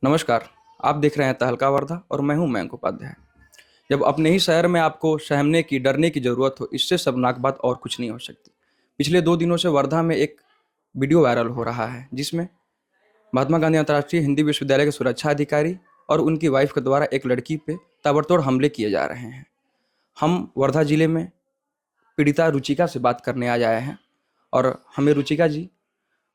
नमस्कार। आप देख रहे हैं तहलका वर्धा और मैं हूं मयंक उपाध्याय। जब अपने ही शहर में आपको सहमने की डरने की जरूरत हो, इससे शर्मनाक बात और कुछ नहीं हो सकती। पिछले 2 दिनों से वर्धा में एक वीडियो वायरल हो रहा है जिसमें महात्मा गांधी अंतर्राष्ट्रीय हिंदी विश्वविद्यालय के सुरक्षा अधिकारी और उनकी वाइफ के द्वारा एक लड़की पे ताबड़तोड़ हमले किए जा रहे हैं। हम वर्धा जिले में पीड़िता रुचिका से बात करने आ जाए हैं और हमें रुचिका जी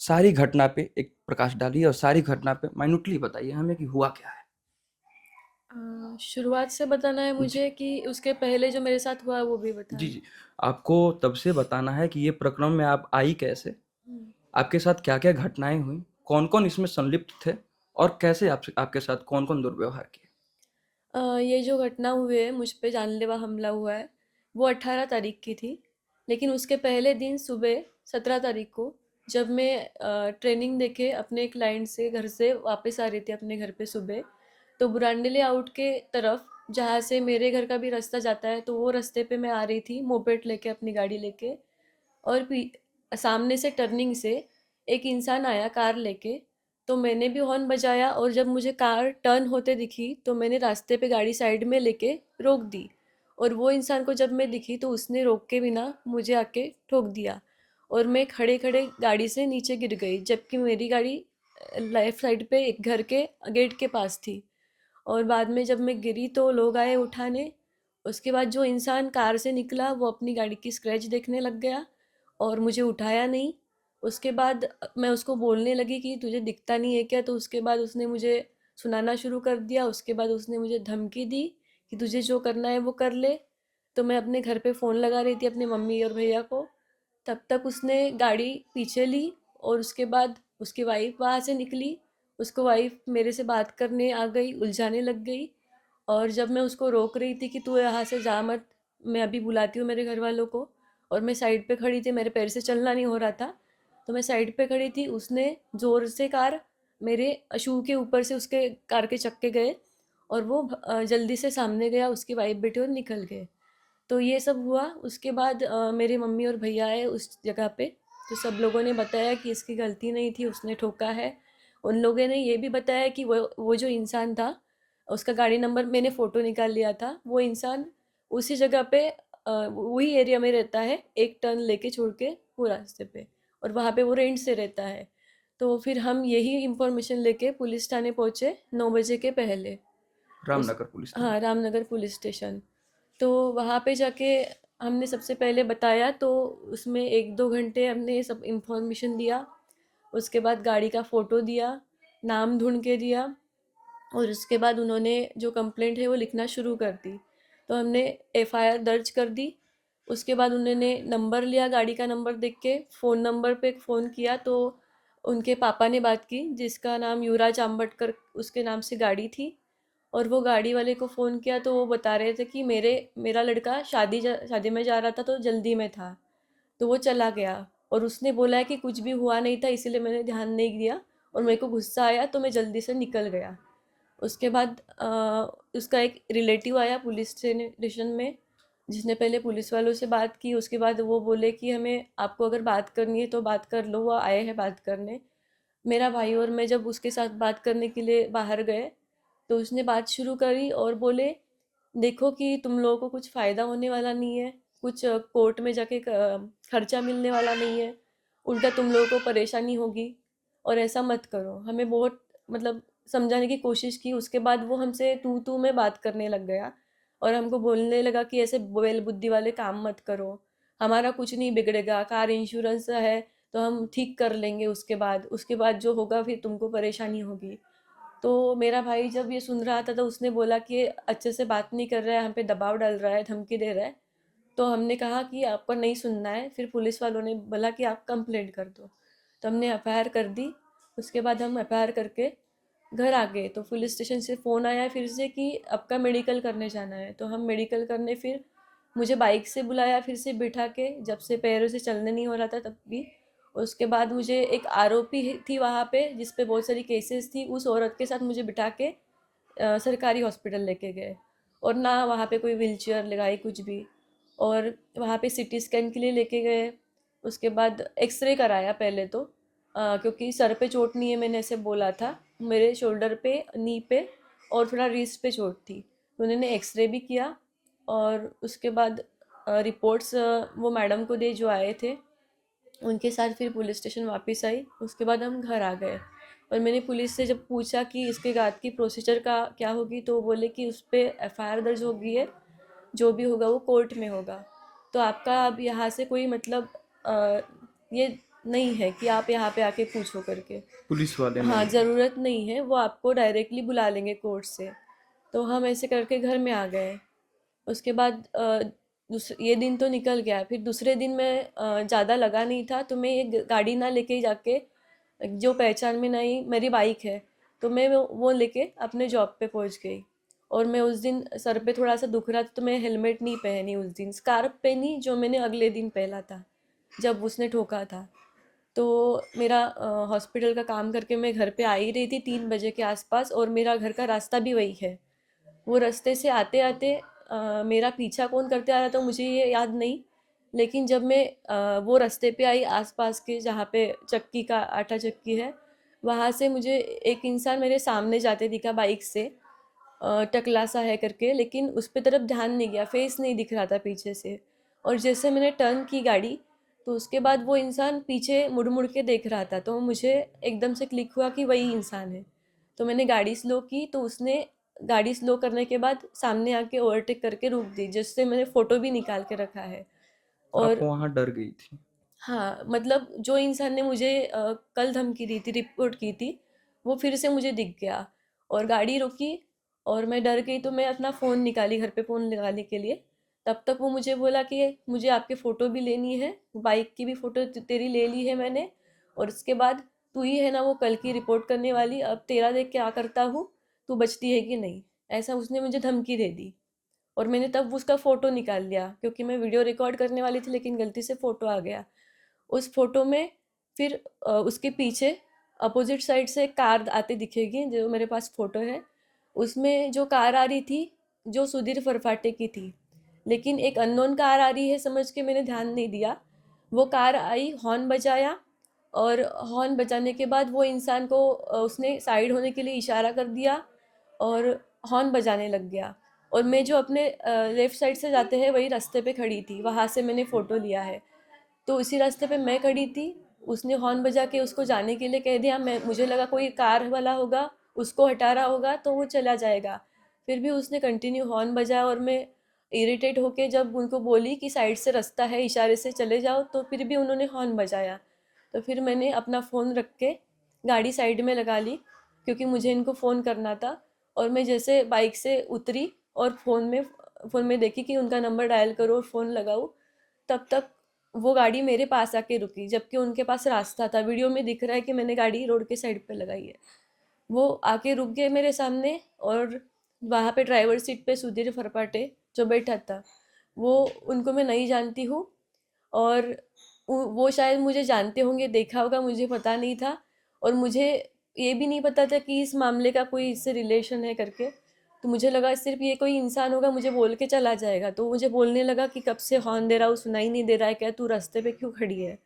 सारी घटना पे एक प्रकाश डालिए और सारी घटना पे माइन्यूटली बताइए हमें कि हुआ क्या है। शुरुआत से बताना है जी मुझे कि उसके पहले जो मेरे साथ हुआ वो भी जी बताना जी। आपको तब से बताना है कि ये प्रकरण में आप आई कैसे, है। आपके साथ क्या क्या घटनाएं हुई, कौन कौन इसमें संलिप्त थे और कैसे आपसे आपके साथ कौन कौन दुर्व्यवहार किए। ये जो घटना हुई है, मुझ पे जानलेवा हमला हुआ है, वो 18 तारीख की थी। लेकिन उसके पहले दिन सुबह 17 तारीख को, जब मैं ट्रेनिंग देके अपने क्लाइंट से घर से वापस आ रही थी अपने घर पे सुबह, तो बुरांडीले आउट के तरफ, जहाँ से मेरे घर का भी रास्ता जाता है, तो वो रास्ते पे मैं आ रही थी मोपेड लेके, अपनी गाड़ी लेके। और सामने से टर्निंग से एक इंसान आया कार लेके। तो मैंने भी हॉर्न बजाया, और जब मुझे कार टर्न होते दिखी तो मैंने रास्ते पे गाड़ी साइड में लेके रोक दी। और वो इंसान को जब मैं दिखी तो उसने रोक के बिना मुझे आके ठोक दिया, और मैं खड़े खड़े गाड़ी से नीचे गिर गई, जबकि मेरी गाड़ी लेफ्ट साइड पे एक घर के गेट के पास थी। और बाद में जब मैं गिरी तो लोग आए उठाने। उसके बाद जो इंसान कार से निकला वो अपनी गाड़ी की स्क्रैच देखने लग गया और मुझे उठाया नहीं। उसके बाद मैं उसको बोलने लगी कि तुझे दिखता नहीं है क्या, तो उसके बाद उसने मुझे सुनाना शुरू कर दिया। उसके बाद उसने मुझे धमकी दी कि तुझे जो करना है वो कर ले। तो मैं अपने घर पे फ़ोन लगा रही थी अपने मम्मी और भैया को। तब तक उसने गाड़ी पीछे ली, और उसके बाद उसकी वाइफ वहाँ से निकली। उसको वाइफ मेरे से बात करने आ गई, उलझाने लग गई। और जब मैं उसको रोक रही थी कि तू यहाँ से जा मत, मैं अभी बुलाती हूँ मेरे घर वालों को, और मैं साइड पे खड़ी थी, मेरे पैर से चलना नहीं हो रहा था, तो मैं साइड पे खड़ी थी, उसने ज़ोर से कार मेरे शू के ऊपर से उसके कार के चक्के गए, और वो जल्दी से सामने गया, उसकी वाइफ बेटे और निकल गए। तो ये सब हुआ। उसके बाद मेरे मम्मी और भैया आए उस जगह पे। तो सब लोगों ने बताया कि इसकी गलती नहीं थी, उसने ठोका है। उन लोगों ने ये भी बताया कि वो जो इंसान था, उसका गाड़ी नंबर मैंने फ़ोटो निकाल लिया था, वो इंसान उसी जगह पे वही एरिया में रहता है, एक टर्न लेके छोड़ के वो रास्ते पे, और वहाँ पे वो रेंट से रहता है। तो फिर हम यही इंफॉर्मेशन लेके पुलिस थाने पहुँचे 9 बजे के पहले। उस रामनगर पुलिस थाना। हाँ, रामनगर पुलिस स्टेशन। तो वहाँ पे जाके हमने सबसे पहले बताया, तो उसमें 1-2 घंटे हमने ये सब इंफॉर्मेशन दिया। उसके बाद गाड़ी का फ़ोटो दिया, नाम ढूंढ के दिया, और उसके बाद उन्होंने जो कंप्लेंट है वो लिखना शुरू कर दी। तो हमने एफआईआर दर्ज कर दी। उसके बाद उन्होंने नंबर लिया, गाड़ी का नंबर देख के फ़ोन नंबर पे फ़ोन किया, तो उनके पापा ने बात की, जिसका नाम युवराज आम्बटकर उसके नाम से गाड़ी थी। और वो गाड़ी वाले को फ़ोन किया तो वो बता रहे थे कि मेरा लड़का शादी में जा रहा था, तो जल्दी में था, तो वो चला गया। और उसने बोला है कि कुछ भी हुआ नहीं था, इसीलिए मैंने ध्यान नहीं दिया, और मेरे को गुस्सा आया तो मैं जल्दी से निकल गया। उसके बाद उसका एक रिलेटिव आया पुलिस स्टेशन में, जिसने पहले पुलिस वालों से बात की। उसके बाद वो बोले कि हमें आपको अगर बात करनी है तो बात कर लो, वो आए हैं बात करने। मेरा भाई और मैं जब उसके साथ बात करने के लिए बाहर गए, तो उसने बात शुरू करी और बोले, देखो कि तुम लोगों को कुछ फ़ायदा होने वाला नहीं है, कुछ कोर्ट में जाके खर्चा मिलने वाला नहीं है, उल्टा तुम लोगों को परेशानी होगी, और ऐसा मत करो। हमें बहुत मतलब समझाने की कोशिश की। उसके बाद वो हमसे तू तू में बात करने लग गया, और हमको बोलने लगा कि ऐसे बेल बुद्धि वाले काम मत करो, हमारा कुछ नहीं बिगड़ेगा, कार इंश्योरेंस है तो हम ठीक कर लेंगे, उसके बाद जो होगा फिर तुमको परेशानी होगी। तो मेरा भाई जब ये सुन रहा था तो उसने बोला कि ये अच्छे से बात नहीं कर रहा है, हम पे दबाव डाल रहा है, धमकी दे रहा है। तो हमने कहा कि आपको नहीं सुनना है। फिर पुलिस वालों ने बोला कि आप कंप्लेंट कर दो, तो हमने एफआईआर कर दी। उसके बाद हम एफआईआर करके घर आ गए, तो पुलिस स्टेशन से फ़ोन आया फिर से कि आपका मेडिकल करने जाना है। तो हम मेडिकल करने फिर मुझे बाइक से बुलाया, फिर से बिठा के, जब से पैरों से चलने नहीं हो रहा था तब भी। उसके बाद मुझे एक आरोपी थी वहाँ पे जिस पे बहुत सारी केसेस थी, उस औरत के साथ मुझे बिठा के सरकारी हॉस्पिटल लेके गए, और ना वहाँ पे कोई व्हीलचेयर लगाई कुछ भी। और वहाँ पे सीटी स्कैन के लिए लेके गए। उसके बाद एक्सरे कराया पहले तो, क्योंकि सर पे चोट नहीं है मैंने ऐसे बोला था, मेरे शोल्डर पे, नी पे और थोड़ा रिस्ट पे चोट थी। तो उन्होंने एक्सरे भी किया और उसके बाद रिपोर्ट्स वो मैडम को दे जो आए थे, उनके साथ फिर पुलिस स्टेशन वापस आई। उसके बाद हम घर आ गए और मैंने पुलिस से जब पूछा कि इसके बाद की प्रोसीजर का क्या होगी, तो वो बोले कि उस पर एफआईआर दर्ज हो गई है, जो भी होगा वो कोर्ट में होगा। तो आपका अब यहाँ से कोई मतलब ये नहीं है कि आप यहाँ पे आके पूछो करके। पुलिस वाले हाँ, नहीं थे? ज़रूरत नहीं है, वो आपको डायरेक्टली बुला लेंगे कोर्ट से। तो हम ऐसे करके घर में आ गए। उसके बाद ये दिन तो निकल गया। फिर दूसरे दिन मैं ज़्यादा लगा नहीं था, तो मैं ये गाड़ी ना लेके जाके, जो पहचान में नहीं, मेरी बाइक है, तो मैं वो लेके अपने जॉब पे पहुंच गई। और मैं उस दिन सर पे थोड़ा सा दुख रहा था, तो मैं हेलमेट नहीं पहनी उस दिन, स्कार्फ पहनी जो मैंने अगले दिन पहना था जब उसने ठोका था। तो मेरा हॉस्पिटल का काम करके मैं घर पे आ ही रही थी 3 बजे के आसपास, और मेरा घर का रास्ता भी वही है। वो रास्ते से आते आते मेरा पीछा कौन करते आ रहा था मुझे ये याद नहीं, लेकिन जब मैं वो रास्ते पे आई आसपास के, जहाँ पे चक्की का आटा चक्की है, वहाँ से मुझे एक इंसान मेरे सामने जाते दिखा बाइक से, टकला सा है करके, लेकिन उस पे तरफ ध्यान नहीं गया, फेस नहीं दिख रहा था पीछे से। और जैसे मैंने टर्न की गाड़ी, तो उसके बाद वो इंसान पीछे मुड़ मुड़ के देख रहा था, तो मुझे एकदम से क्लिक हुआ कि वही इंसान है। तो मैंने गाड़ी स्लो की, तो उसने गाड़ी स्लो करने के बाद सामने आके ओवरटेक करके रोक दी, जिससे मैंने फ़ोटो भी निकाल के रखा है। आप और वहाँ डर गई थी? हाँ, मतलब जो इंसान ने मुझे कल धमकी दी थी, रिपोर्ट की थी, वो फिर से मुझे दिख गया और गाड़ी रुकी। और मैं डर गई, तो मैं अपना फ़ोन निकाली घर पे फ़ोन लगाने के लिए। तब तक वो मुझे बोला कि मुझे आपके फ़ोटो भी लेनी है, बाइक की भी फ़ोटो तेरी ले ली है मैंने, और उसके बाद तू ही है ना वो कल की रिपोर्ट करने वाली, अब तेरा देख क्या करता हूँ, तू बचती है कि नहीं। ऐसा उसने मुझे धमकी दे दी। और मैंने तब उसका फ़ोटो निकाल लिया, क्योंकि मैं वीडियो रिकॉर्ड करने वाली थी, लेकिन गलती से फ़ोटो आ गया। उस फोटो में फिर उसके पीछे अपोजिट साइड से कार आते दिखेगी, जो मेरे पास फोटो है। उसमें जो कार आ रही थी, जो सुधीर फरफाटे की थी, लेकिन एक अननोन कार आ रही है समझ के मैंने ध्यान नहीं दिया। वो कार आई, हॉर्न बजाया, और हॉर्न बजाने के बाद वो इंसान को उसने साइड होने के लिए इशारा कर दिया और हॉर्न बजाने लग गया। और मैं जो अपने लेफ़्ट साइड से जाते हैं वही रास्ते पे खड़ी थी, वहाँ से मैंने फ़ोटो लिया है। तो उसी रास्ते पे मैं खड़ी थी, उसने हॉर्न बजा के उसको जाने के लिए कह दिया। मैं मुझे लगा कोई कार वाला होगा, उसको हटा रहा होगा तो वो चला जाएगा। फिर भी उसने कंटिन्यू हॉर्न बजाया, और मैं इरिटेट होके जब उनको बोली कि साइड से रास्ता है, इशारे से चले जाओ, तो फिर भी उन्होंने हॉर्न बजाया। तो फिर मैंने अपना फ़ोन रख के गाड़ी साइड में लगा ली, क्योंकि मुझे इनको फ़ोन करना था। और मैं जैसे बाइक से उतरी और फ़ोन में देखी कि उनका नंबर डायल करो और फ़ोन लगाऊँ, तब तक वो गाड़ी मेरे पास आके रुकी, जबकि उनके पास रास्ता था। वीडियो में दिख रहा है कि मैंने गाड़ी रोड के साइड पे लगाई है। वो आके रुक गए मेरे सामने, और वहाँ पे ड्राइवर सीट पे सुधीर फरपाटे जो बैठा था, वो, उनको मैं नहीं जानती हूँ। और वो शायद मुझे जानते होंगे, देखा होगा, मुझे पता नहीं था। और मुझे ये भी नहीं पता था कि इस मामले का कोई इससे रिलेशन है करके। तो मुझे लगा सिर्फ ये कोई इंसान होगा, मुझे बोल के चला जाएगा। तो मुझे बोलने लगा कि कब से हॉर्न दे रहा हूँ, सुनाई नहीं दे रहा है क्या, तू रास्ते पे क्यों खड़ी है।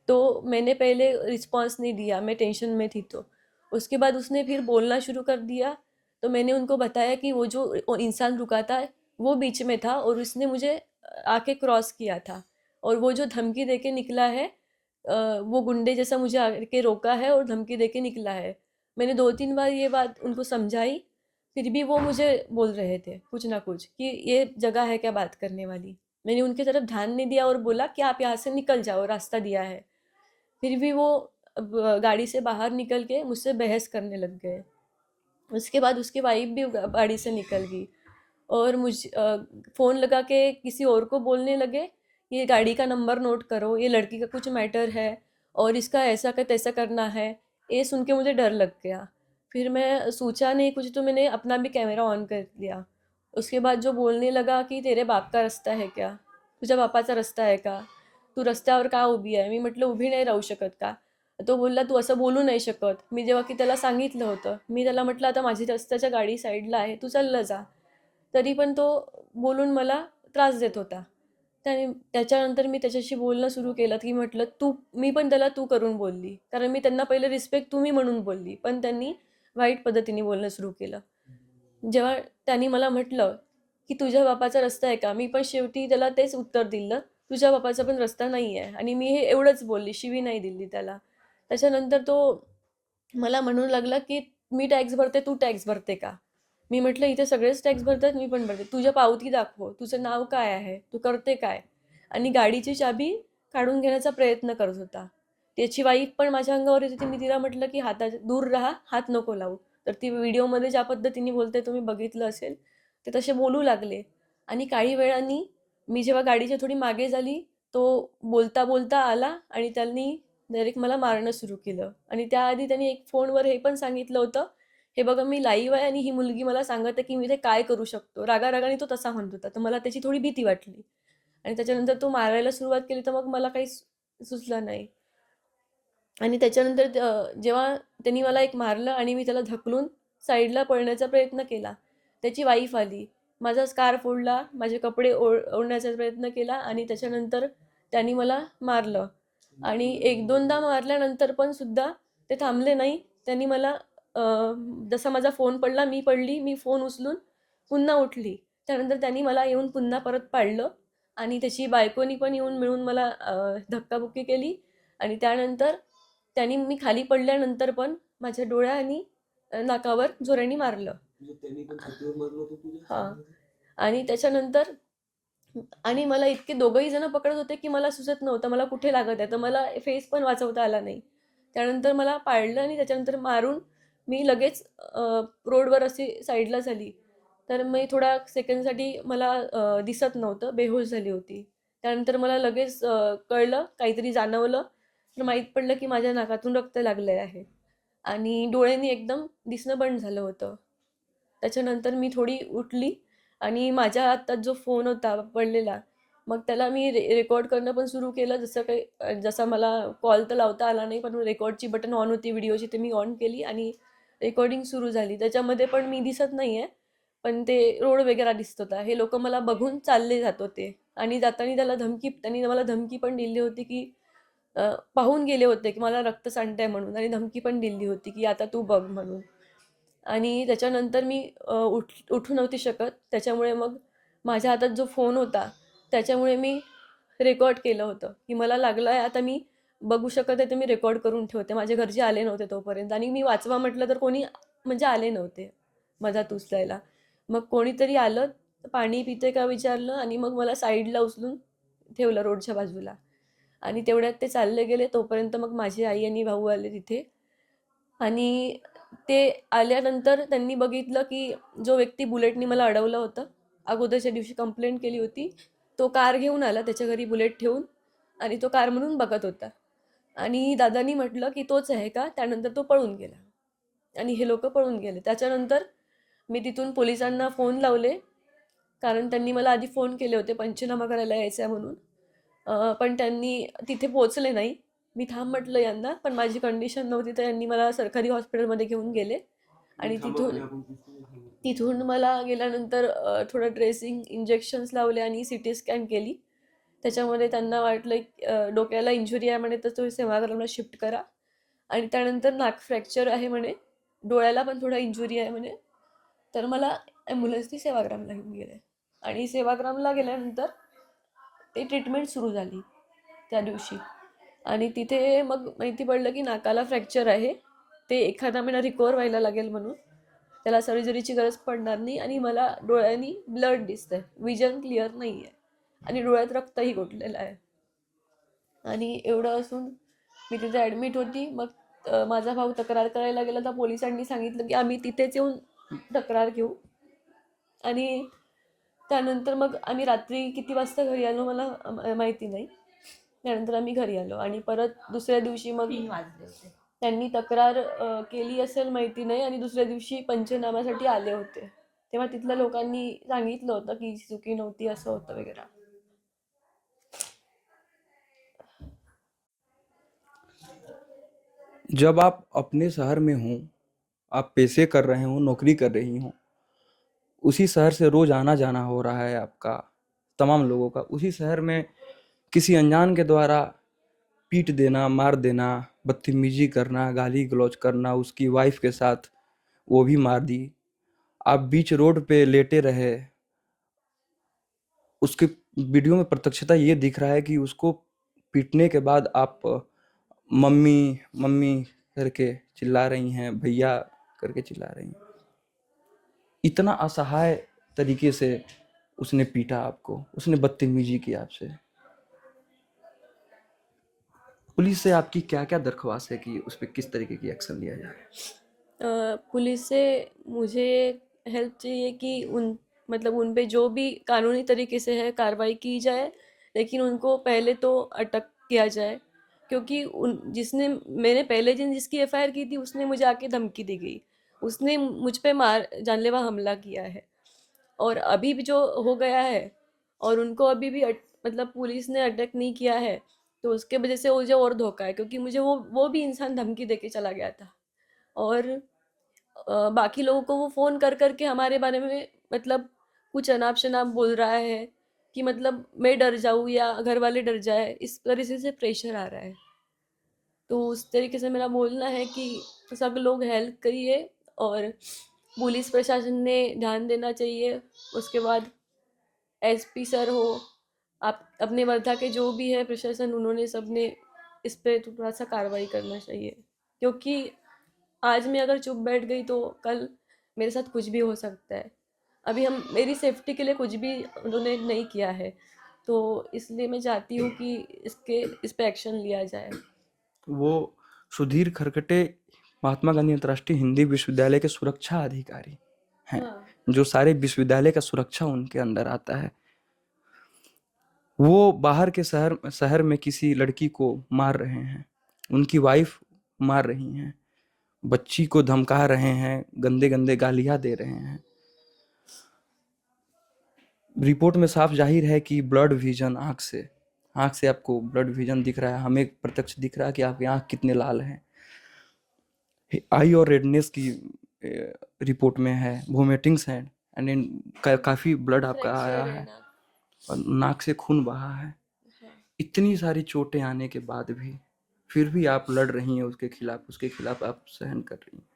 तो मैंने पहले रिस्पॉन्स नहीं दिया, मैं टेंशन में थी। तो उसके बाद उसने फिर बोलना शुरू कर दिया। तो मैंने उनको बताया कि वो जो इंसान रुका था, वो बीच में था और उसने मुझे आके क्रॉस किया था। और वो जो धमकी देके निकला है, वो गुंडे जैसा मुझे आके रोका है और धमकी देके निकला है। मैंने 2-3 बार ये बात उनको समझाई, फिर भी वो मुझे बोल रहे थे कुछ ना कुछ कि ये जगह है क्या बात करने वाली। मैंने उनकी तरफ ध्यान नहीं दिया और बोला कि आप यहाँ से निकल जाओ, रास्ता दिया है। फिर भी वो अब गाड़ी से बाहर निकल के मुझसे बहस करने लग गए। उसके बाद उसकी वाइफ भी गाड़ी से निकल गई, और फ़ोन लगा के किसी और को बोलने लगे, ये गाड़ी का नंबर नोट करो, ये लड़की का कुछ मैटर है और इसका ऐसा का तैसा करना है। ये सुन के मुझे डर लग गया। फिर मैं सोचा नहीं कुछ, तो मैंने अपना भी कैमरा ऑन कर लिया। उसके बाद जो बोलने लगा कि तेरे बाप का रस्ता है क्या, तुझ्या बापाचा रस्ता आहे का, तू रस्त्यावर का उभी आहे. मी म्हटलं उभी नाही राहू शकत का. तो बोलला तू असं बोलू नाही शकत. मी जेव्हा की त्याला सांगितलं होतं, मी त्याला म्हटलं आता माझी रस्त्याच्या गाडी साईडला आहे, तू चाललं जा. तरी पण तो बोलून मला त्रास देत होता. त्याच्यानंतर मी त्याच्याशी बोलणं सुरू केलं, की म्हटलं तू, मी पण त्याला तू करून बोलली, कारण मी त्यांना पहिले रिस्पेक्ट तुम्ही म्हणून बोलली, पण त्यांनी वाईट पद्धतीने बोलणं सुरू केलं. जेव्हा त्यांनी मला म्हटलं, की "तुझ्या बापाचा रस्ता आहे का?" मी पण शेवटी त्याला तेच उत्तर दिलं, "तुझ्या बापाचा पण रस्ता नाही आहे." आणि मी हे एवढंच बोलली, शिवी नाही दिली त्याला. त्याच्यानंतर तो मला म्हणू लागला, की "मी टॅक्स भरते, तू टॅक्स भरते का?" मी म्हटलं, "इथे सगळेच टॅक्स भरतात, मी पण भरते. तुझ्या पावती दाखव. तुझं नाव काय आहे? तू करते काय?" आणि गाडीची चाबी काढून घेण्याचा प्रयत्न करत होता. त्याची वाईफ पण माझ्या अंगावर येत होती. मी तिला म्हटलं, की दूर राहा, हात नको लावू." तर ती व्हिडिओमध्ये ज्या पद्धतीने बोलते तुम्ही बघितलं असेल, ते तसे बोलू लागले. आणि काही वेळाने मी जेव्हा गाडीच्या थोडी मागे झाली, तो बोलता-बोलता आला आणि त्यांनी डायरेक्ट मला मारणं सुरू केलं. आणि त्याआधी त्यांनी एक फोनवर हे पण सांगितलं होतं, "हे बघा मी लाईव्ह आहे आणि ही मुलगी मला सांगत आहे, की मी इथे काय करू शकतो?" रागारागाने तो तसा म्हणत होता. तर मला त्याची थोडी भीती वाटली. आणि त्याच्यानंतर तो मारायला सुरुवात केली, तर मग मला काही सुचलं नाही. आणि त्याच्यानंतर जेव्हा त्यांनी मला एक मारलं आणि मी त्याला ढकलून साईडला पळण्याचा प्रयत्न केला. त्याची वाईफ आली. माझा स्कार्फ ओढला, माझे कपडे ओढण्याचा प्रयत्न केला आणि त्याच्यानंतर त्यांनी मला मारलं. आणि 1-2दा मारल्यानंतर पण सुद्धा ते थांबले नाही. त्यांनी मला अ, जसा माझा फोन पडला, मी पडली. मी फोन उचलून पुन्हा उठली. त्यानंतर त्यांनी मला येऊन पुन्हा परत पाडलं आणि त्याची बायकोनी पण येऊन मिळून मला धक्काबुक्की केली आणि त्यानंतर त्यांनी मी खाली पडल्यानंतर पण माझ्या डोळ्या आणि नाकावर जोराने मारलं. म्हणजे त्यांनी पण छातीवर मारलं होतं तुझ्या हां. सांगण्याचं? आणि त्याच्यानंतर आणि मला इतके दोघंही जण पकडत होते, की मला सुचत नव्हतं मला कुठे लागत आहे. तर मला फेस पण वाचवता आला नाही. त्यानंतर मला पाडलं आणि त्याच्यानंतर मारून मी लगेच रोडवर अशी साईडला झाली. तर मी थोड्या सेकंडसाठी मला दिसत नव्हतं, बेहोश झाली होती. त्यानंतर मला लगेच कळलं, काहीतरी जाणवलं. तर माहीत पडलं, की माझ्या नाकातून रक्त लागलं आहे आणि डोळ्यांनी एकदम दिसणं बंद झालं होतं. त्याच्यानंतर मी थोडी उठली आणि माझ्या हातात जो फोन होता पडलेला, मग त्याला मी रेकॉर्ड करणं पण सुरू केलं. जसं काही जसा मला कॉल तर लावता आला नाही, पण रेकॉर्डची बटन ऑन होती व्हिडिओची, ते मी ऑन केली आणि रेकॉर्डिंग सुरू झाली. त्याच्यामध्ये पण मी दिसत नाही आहे, पण ते रोड वगैरे दिसत होता. हे लोकं मला बघून चालले जात होते आणि जाताना त्यांनी मला धमकी पण दिली होती, की पाहून गेले होते, की मला रक्त सांडतंय म्हणून आणि धमकी पण दिली होती, की आता तू बघ म्हणून. आणि त्याच्यानंतर मी उठू नव्हती शकत. त्याच्यामुळे मग माझ्या हातात जो फोन होता, त्याच्यामुळे मी रेकॉर्ड केलं होतं, की मला लागलं आहे आता मी बघू शकत आहे, तर मी रेकॉर्ड करून ठेवते. माझे घरचे आले नव्हते तोपर्यंत आणि मी वाचवा म्हटलं तर कोणी म्हणजे आले नव्हते मधात उचलायला. मग कोणीतरी आलं, पाणी पिते का विचारलं आणि मग मला साईडला उचलून ठेवलं रोडच्या बाजूला आणि तेवढ्यात ते चालले गेले. तोपर्यंत मग माझी आई आणि भाऊ आले तिथे आणि ते आल्यानंतर त्यांनी बघितलं, की जो व्यक्ती बुलेटनी मला अडवलं होतं, अगोदरच्या दिवशी कंप्लेंट केली होती, तो कार घेऊन आला त्याच्या घरी बुलेट ठेवून आणि तो कार म्हणून बघत होता. आणि दादांनी म्हटलं, की "तोच आहे का?" त्यानंतर तो पळून गेला आणि हे लोकं पळून गेले. त्याच्यानंतर मी तिथून पोलिसांना फोन लावले, कारण त्यांनी मला आधी फोन केले होते पंचनामा करायला यायचं आहे म्हणून. पण त्यांनी तिथे पोहोचले नाही. मी थांब म्हटलं यांना, पण माझी कंडिशन नव्हती, तर यांनी मला सरकारी हॉस्पिटलमध्ये घेऊन गेले मी आणि थांबा तिथून म्हणे आपण पुस्तकं घेऊ. तिथून मला गेल्यानंतर थोडं ड्रेसिंग, इंजेक्शन्स लावले आणि सीटी स्कॅन केली. त्याच्यामध्ये त्यांना वाटलं डोक्याला इंजुरी आहे म्हणे, तर तुम्ही सेवाग्रामला शिफ्ट करा आणि त्यानंतर नाक फ्रॅक्चर आहे म्हणे, डोळ्याला पण थोडा इंजुरी आहे म्हणे. तर मला ॲम्ब्युलन्सनी सेवाग्रामला घेऊन गेले आणि सेवाग्रामला गेल्यानंतर ते ट्रीटमेंट सुरू झाली त्या दिवशी आणि तिथे मग माहिती पडलं की नाकाला फ्रॅक्चर आहे. ते एखादा महिना रिकवर व्हायला लागेल म्हणून. त्याला सर्जरीची गरज पडणार नाही आणि मला डोळ्यांनी ब्लड दिसतंय. व्हिजन क्लिअर नाही आहे आणि डोळ्यात रक्तही गोठलेलं आहे. आणि एवढं असून मी तिथे ॲडमिट होती. मग माझा भाऊ तक्रार करायला गेला तर पोलिसांनी सांगितलं की आम्ही तिथेच येऊन तक्रार घेऊ आणि त्यानंतर मग आम्ही रात्री किती वाजता घरी आलो मला माहिती नाही. त्यानंतर आम्ही घरी आलो आणि परत दुसऱ्या दिवशी मग 3 वाजले होते. त्यांनी तक्रार केली असेल माहिती नाही आणि दुसऱ्या दिवशी पंचनाम्यासाठी आले होते. तेव्हा तिथल्या लोकांनी सांगितलं होतं की चुकी नव्हती असं होतं वगैरे. जब आप अपने शहर में हों, आप पैसे कर रहे हों, नौकरी कर रही हों, उसी शहर से रोज आना जाना हो रहा है आपका, तमाम लोगों का, उसी शहर में किसी अनजान के द्वारा पीट देना, मार देना, बदतमीजी करना, गाली गलौज करना, उसकी वाइफ के साथ वो भी मार दी। आप बीच रोड पे लेटे रहे। उसके वीडियो में प्रत्यक्षता ये दिख रहा है कि उसको पीटने के बाद आप मम्मी मम्मी करके चिल्ला रही हैं, भैया करके चिल्ला रही हैं। इतना असहाय तरीके से उसने पीटा आपको, उसने बदतमीजी की आपसे। पुलिस से आपकी क्या क्या दरख्वास्त है कि उस पर किस तरीके की एक्शन लिया जाए? पुलिस से मुझे हेल्प चाहिए कि उन पे जो भी कानूनी तरीके से है कार्रवाई की जाए, लेकिन उनको पहले तो अटक किया जाए, क्योंकि जिसने मैंने पहले दिन जिसकी एफआईआर की थी उसने मुझे आके धमकी दी गई, उसने मुझ पे जानलेवा हमला किया है। और अभी भी जो हो गया है और उनको अभी भी मतलब पुलिस ने अटक नहीं किया है, तो उसके वजह से मुझे और धोखा है, क्योंकि मुझे वो भी इंसान धमकी देके चला गया था। और बाकी लोगों को वो फ़ोन कर कर के हमारे बारे में मतलब कुछ अनाप शनाप बोल रहा है कि मतलब मैं डर जाऊँ या घर वाले डर जाए, इस तरीके से प्रेशर आ रहा है। तो उस तरीके से मेरा बोलना है कि सब लोग हेल्प करिए और पुलिस प्रशासन ने ध्यान देना चाहिए। उसके बाद एसपी सर हो, आप अपने वर्धा के जो भी है प्रशासन, उन्होंने सबने इस पे थोड़ा सा कार्रवाई करना चाहिए, क्योंकि आज मैं अगर चुप बैठ गई तो कल मेरे साथ कुछ भी हो सकता है। अभी हम मेरी सेफ्टी के लिए कुछ भी उन्होंने नहीं किया है, तो इसलिए मैं चाहती हूँ कि इस पे एक्शन लिया जाए। वो सुधीर खरकटे महात्मा गांधी अंतर्राष्ट्रीय हिंदी विश्वविद्यालय के सुरक्षा अधिकारी हैं, हाँ। जो सारे विश्वविद्यालय का सुरक्षा उनके अंदर आता है। वो बाहर के शहर शहर में किसी लड़की को मार रहे हैं, उनकी वाइफ मार रही हैं, बच्ची को धमका रहे हैं, गंदे गंदे गालियां दे रहे हैं। रिपोर्ट में साफ जाहिर है कि ब्लड विजन आंख से आपको ब्लड विजन दिख रहा है, हमें प्रत्यक्ष दिख रहा है कि आपकी आंख कितने लाल हैं। आई और रेडनेस की रिपोर्ट में है, वोमिटिंग्स हैं, काफी ब्लड आपका आया फ्रैक्चर है है ना। और नाक से खून बहा है। हाँ। इतनी सारी चोटें आने के बाद भी फिर भी आप लड़ रही हैं उसके खिलाफ आप सहन कर रही हैं।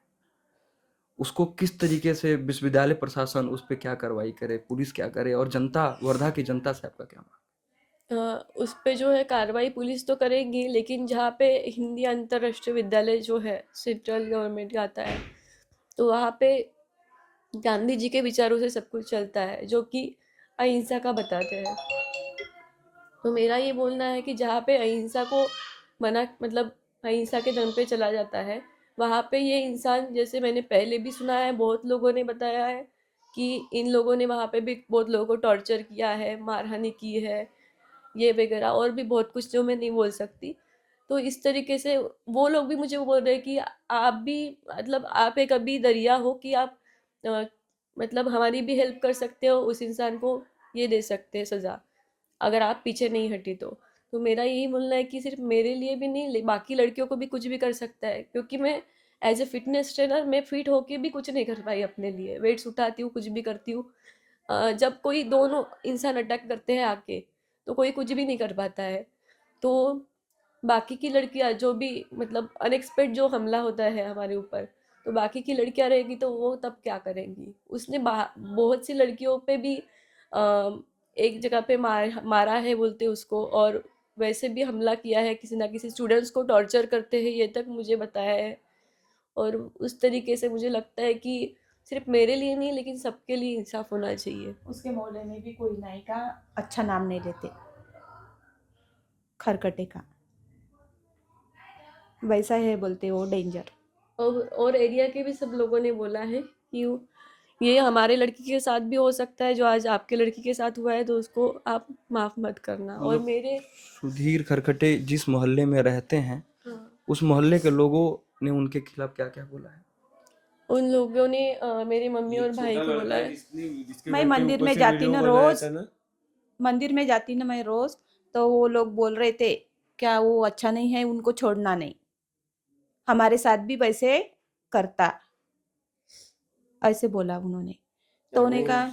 उसको किस तरीके से विश्वविद्यालय प्रशासन उस पर क्या कार्रवाई करे, पुलिस क्या करे, और जनता, वर्धा की जनता से आपका क्या मांग? उस पे जो है कार्रवाई पुलिस तो करेगी, लेकिन जहाँ पे हिंदी अंतर्राष्ट्रीय विद्यालय जो है सेंट्रल गवर्नमेंट का आता है, तो वहाँ पे गांधी जी के विचारों से सब कुछ चलता है, जो कि अहिंसा का बताते हैं। तो मेरा ये बोलना है कि जहाँ पे अहिंसा को मना मतलब अहिंसा के दम पे चला जाता है, वहाँ पे ये इंसान, जैसे मैंने पहले भी सुना है, बहुत लोगों ने बताया है कि इन लोगों ने वहाँ पे भी बहुत लोगों को टॉर्चर किया है, मारहानि की है, ये वगैरह और भी बहुत कुछ जो मैं नहीं बोल सकती। तो इस तरीके से वो लोग भी मुझे बोल रहे हैं कि आप भी मतलब आप एक अभी दरिया हो कि आप अ, मतलब हमारी भी हेल्प कर सकते हो, उस इंसान को ये दे सकते हैं सज़ा, अगर आप पीछे नहीं हटी तो मेरा यही बोलना है कि सिर्फ मेरे लिए भी नहीं, बाकी लड़कियों को भी कुछ भी कर सकता है, क्योंकि मैं एज ए फिटनेस ट्रेनर मैं फिट होके भी कुछ नहीं कर पाई अपने लिए, वेट्स उठाती हूँ, कुछ भी करती हूँ। जब कोई दोनों इंसान अटैक करते हैं आके, तो कोई कुछ भी नहीं कर पाता है। तो बाकी की लड़कियां जो भी मतलब अनएक्सपेक्ट जो हमला होता है हमारे ऊपर, तो बाकी की लड़कियां रहेगी तो वो तब क्या करेंगी। उसने बहुत सी लड़कियों पे भी एक जगह पे मारा है बोलते उसको, और वैसे भी हमला किया है, किसी ना किसी स्टूडेंट्स को टॉर्चर करते हैं, ये तक मुझे बताया है। और उस तरीके से मुझे लगता है कि सिर्फ मेरे लिए नहीं, लेकिन सबके लिए इंसाफ होना चाहिए। उसके मोहल्ले में भी कोई नाई का अच्छा नाम नहीं लेते, खरकटे का वैसा है बोलते वो डेंजर। और एरिया के भी सब लोगों ने बोला है कि ये हमारे लड़की के साथ भी हो सकता है, जो आज आपके लड़की के साथ हुआ है, तो उसको आप माफ मत करना। और मतलब मेरे सुधीर खरखटे जिस मोहल्ले में रहते हैं, हाँ, उस मोहल्ले के लोगों ने उनके खिलाफ क्या क्या बोला है? उन लोगों ने मेरी मम्मी ये और भाई छोटा को बोला लड़का है है। जिसके मैं घर के मंदिर ऊपर में से जाती वीडियो ना बनाया रोज, था ना। मंदिर में जाती ना मैं रोज, तो वो लोग बोल रहे थे क्या वो अच्छा नहीं है, उनको छोड़ना नहीं, हमारे साथ भी वैसे करता, ऐसे बोला उन्होंने। तो उन्होंने वो कहा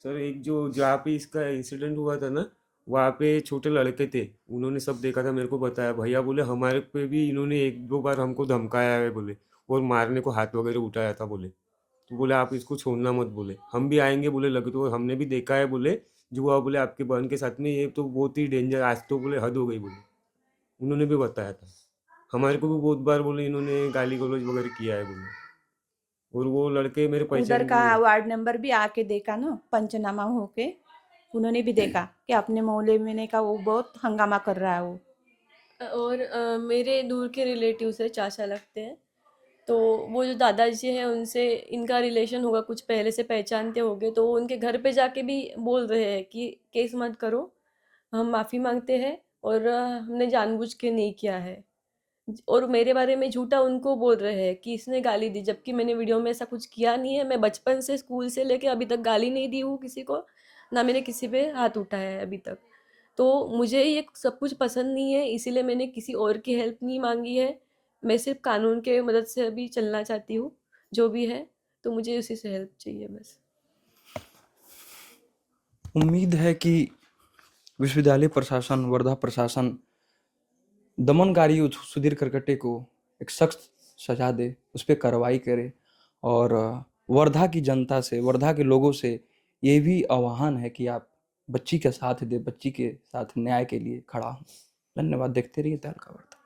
सर, एक जो जहाँ पे इसका इंसिडेंट हुआ था ना, वहाँ पे छोटे लड़के थे, उन्होंने सब देखा था, मेरे को बताया। भैया बोले हमारे पे भी इन्होंने एक दो बार हमको धमकाया है बोले, और मारने को हाथ वगैरह उठाया था बोले। तो बोले आप इसको छोड़ना मत बोले, हम भी आएंगे बोले, लगे तो हमने भी देखा है बोले जुआ, बोले आपके बहन के साथ में, ये तो बहुत ही डेंजर, आज तो बोले हद हो गई बोले, उन्होंने भी बताया था। हमारे को भी बहुत बार बोले इन्होंने गाली गलौज वगैरह किया है बोले, और वो लड़के मेरे उधर पहचान का भी है। वार्ड नंबर भी आके देखा ना, पंचनामा होके उन्होंने भी देखा कि अपने मोहल्ले में ने का वो बहुत हंगामा कर रहा है वो। और मेरे दूर के रिलेटिव्स है, चाचा लगते हैं। तो वो जो दादाजी हैं उनसे इनका रिलेशन होगा, कुछ पहले से पहचानते होंगे, तो वो उनके घर पे जाके भी बोल रहे हैं कि केस मत करो, हम माफ़ी मांगते हैं और हमने जानबूझ के नहीं किया है। और मेरे बारे में झूठा उनको बोल रहे हैं कि इसने गाली दी, जबकि मैंने वीडियो में ऐसा कुछ किया नहीं है। मैं बचपन से स्कूल से लेके अभी तक गाली नहीं दी हूँ किसी को, ना मैंने किसी पे हाथ उठाया है अभी तक। तो मुझे ये सब कुछ पसंद नहीं है, इसीलिए मैंने किसी और की हेल्प नहीं मांगी है। मैं सिर्फ कानून के मदद से अभी चलना चाहती हूँ, जो भी है, तो मुझे उसी से हेल्प चाहिए बस। उम्मीद है कि विश्वविद्यालय प्रशासन, वर्धा प्रशासन दमनकारी सुधीर करकटे को एक सख्त सजा दे, उस पर कार्रवाई करे। और वर्धा की जनता से, वर्धा के लोगों से ये भी आह्वान है कि आप बच्ची का साथ दे, बच्ची के साथ न्याय के लिए खड़ा हूँ। धन्यवाद। देखते रहिए तहलका वार्ता।